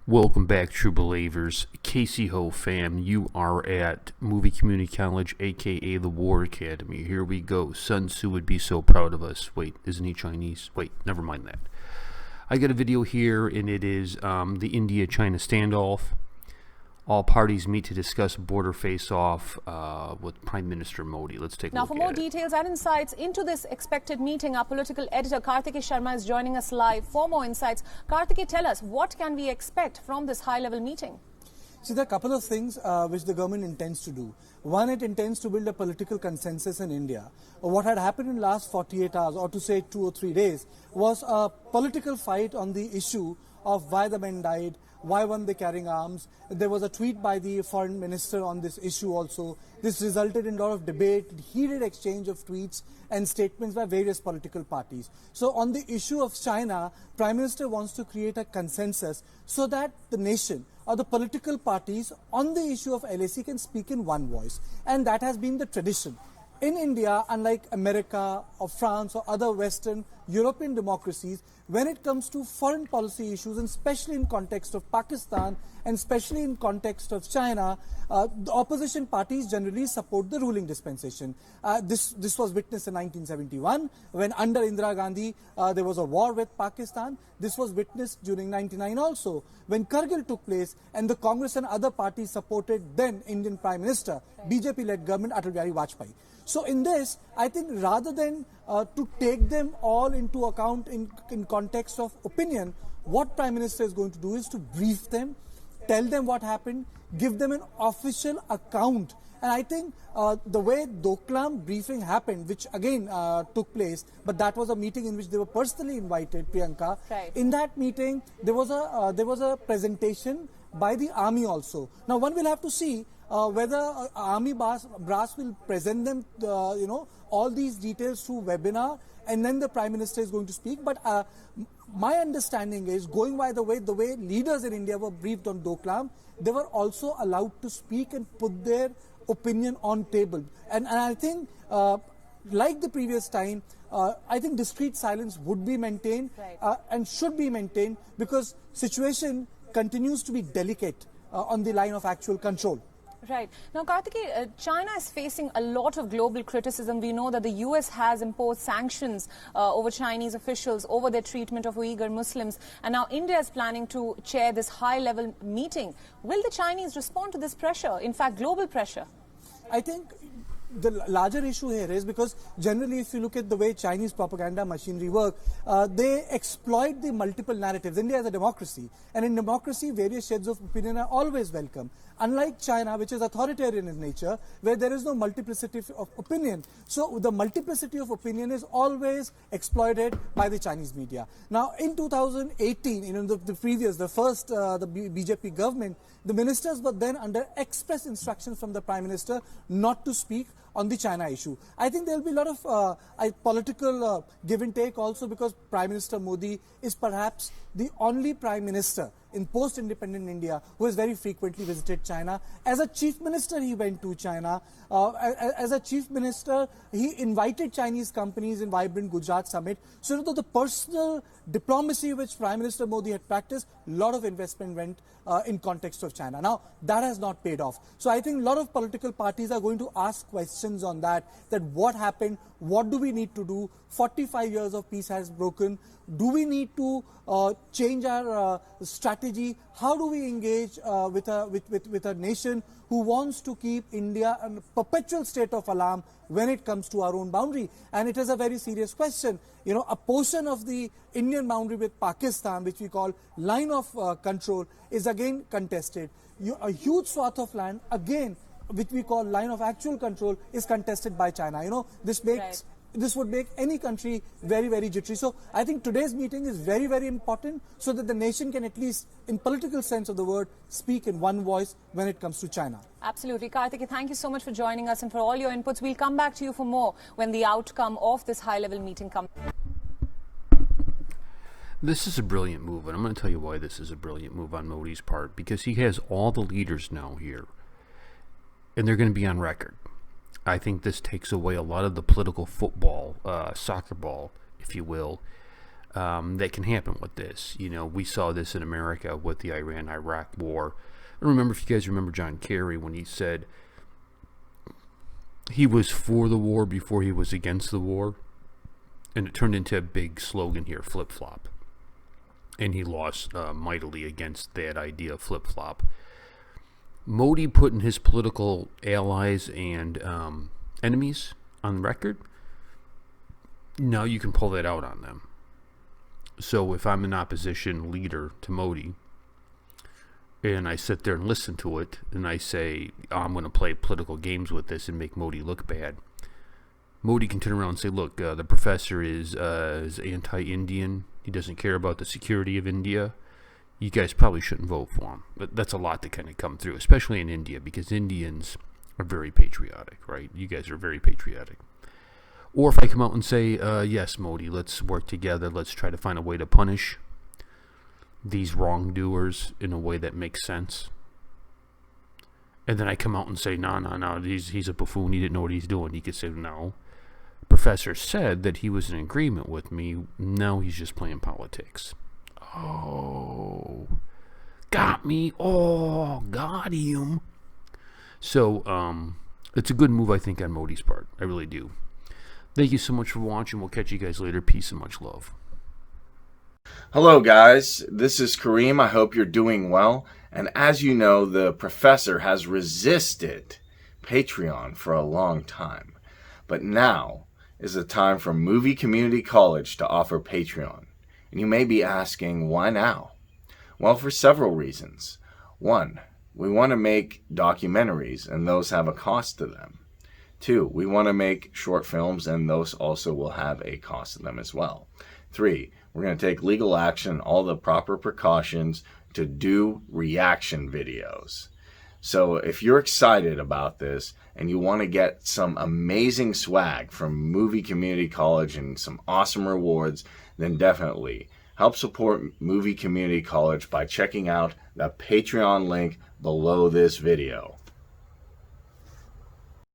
Welcome back, true believers. Casey Ho fam, you are at Movie Community College, aka the War Academy. Here we go. Sun Tzu would be so proud of us. Wait, isn't he Chinese? Wait, never mind that. I got a video here, and it is the India-China standoff. All parties meet to discuss border face-off with Prime Minister Modi. Let's take a look at it. Now, for more details and insights into this expected meeting, our political editor Karthikeya Sharma is joining us live for more insights. Karthikeya, tell us, what can we expect from this high-level meeting? See, there are a couple of things which the government intends to do. One, it intends to build a political consensus in India. What had happened in the last 48 hours, or to say 2 or 3 days, was a political fight on the issue of why the men died, why weren't they carrying arms. There was a tweet by the foreign minister on this issue also. This resulted in a lot of debate, heated exchange of tweets and statements by various political parties. So on the issue of China, Prime Minister wants to create a consensus so that the nation or the political parties on the issue of LAC can speak in one voice. And that has been the tradition. In India, unlike America or France or other Western European democracies, when it comes to foreign policy issues, and especially in context of Pakistan and especially in context of China, the opposition parties generally support the ruling dispensation. This was witnessed in 1971 when under Indira Gandhi there was a war with Pakistan. This was witnessed during 99 also when Kargil took place and the Congress and other parties supported then Indian Prime Minister, BJP-led government Atal Bihari Vajpayee. So in this, I think rather than to take them all into account in context of opinion, what Prime Minister is going to do is to brief them, tell them what happened, give them an official account. And I think the way Doklam briefing happened, which again took place, but that was a meeting in which they were personally invited, Priyanka. Right. In that meeting, there was a presentation by the army also. Now one will have to see whether army brass will present them, all these details through webinar, and then the Prime Minister is going to speak. But my understanding is, going by the way leaders in India were briefed on Doklam, they were also allowed to speak and put their opinion on table. And I think, like the previous time, I think discreet silence would be maintained, right, and should be maintained, because situation continues to be delicate on the line of actual control. Right. Now, Karthikeya, China is facing a lot of global criticism. We know that the US has imposed sanctions over Chinese officials over their treatment of Uyghur Muslims. And now India is planning to chair this high-level meeting. Will the Chinese respond to this pressure, in fact, global pressure? I think the larger issue here is because generally if you look at the way Chinese propaganda machinery work, they exploit the multiple narratives. India is a democracy, and in democracy various shades of opinion are always welcome. Unlike China, which is authoritarian in nature, where there is no multiplicity of opinion. So the multiplicity of opinion is always exploited by the Chinese media. Now in 2018, the BJP government, the ministers were then under express instructions from the Prime Minister not to speak on the China issue. I think there will be a lot of political give and take also, because Prime Minister Modi is perhaps the only Prime Minister in post-independent India who has very frequently visited China. As a Chief Minister, he went to China. As a Chief Minister, he invited Chinese companies in Vibrant Gujarat Summit. So the personal diplomacy which Prime Minister Modi had practiced, a lot of investment went in context of China. Now, that has not paid off. So I think a lot of political parties are going to ask questions on that what happened, what do we need to do? 45 years of peace has broken. Do we need to change our strategy? How do we engage with a nation who wants to keep India in a perpetual state of alarm when it comes to our own boundary? And it is a very serious question. A portion of the Indian boundary with Pakistan, which we call line of control, is again contested. A huge swath of land, again, which we call line of actual control, is contested by China. This would make any country very, very jittery. So I think today's meeting is very, very important, so that the nation can, at least in political sense of the word, speak in one voice when it comes to China. Absolutely. Karthikeya, thank you so much for joining us and for all your inputs. We'll come back to you for more when the outcome of this high-level meeting comes. This is a brilliant move, and I'm going to tell you why this is a brilliant move on Modi's part, because he has all the leaders now here, and they're going to be on record. I think this takes away a lot of the political football, soccer ball, if you will, that can happen with this. You know, we saw this in America with the Iran-Iraq war. I remember, if you guys remember John Kerry, when he said he was for the war before he was against the war, and it turned into a big slogan here, flip-flop. And he lost mightily against that idea of flip-flop. Modi putting his political allies and enemies on record, now you can pull that out on them. So if I'm an opposition leader to Modi, and I sit there and listen to it, and I say, I'm going to play political games with this and make Modi look bad, Modi can turn around and say, look, the professor is anti-Indian. He doesn't care about the security of India. You guys probably shouldn't vote for him. But that's a lot to kind of come through, especially in India, because Indians are very patriotic, right? You guys are very patriotic. Or if I come out and say, yes, Modi, let's work together. Let's try to find a way to punish these wrongdoers in a way that makes sense. And then I come out and say, no, he's a buffoon. He didn't know what he's doing. He could say, no. Professor said that he was in agreement with me. Now he's just playing politics. Oh, got me. Oh, got him. So, it's a good move, I think, on Modi's part. I really do. Thank you so much for watching. We'll catch you guys later. Peace and much love. Hello guys, this is Kareem. I hope you're doing well. And as you know, the professor has resisted Patreon for a long time. But now is the time for Movie Community College to offer Patreon. And you may be asking, why now? Well, for several reasons. One, we want to make documentaries, and those have a cost to them. Two, we want to make short films, and those also will have a cost to them as well. Three, we're going to take legal action, all the proper precautions to do reaction videos. So if you're excited about this and you want to get some amazing swag from Movie Community College and some awesome rewards, then definitely help support Movie Community College by checking out the Patreon link below this video.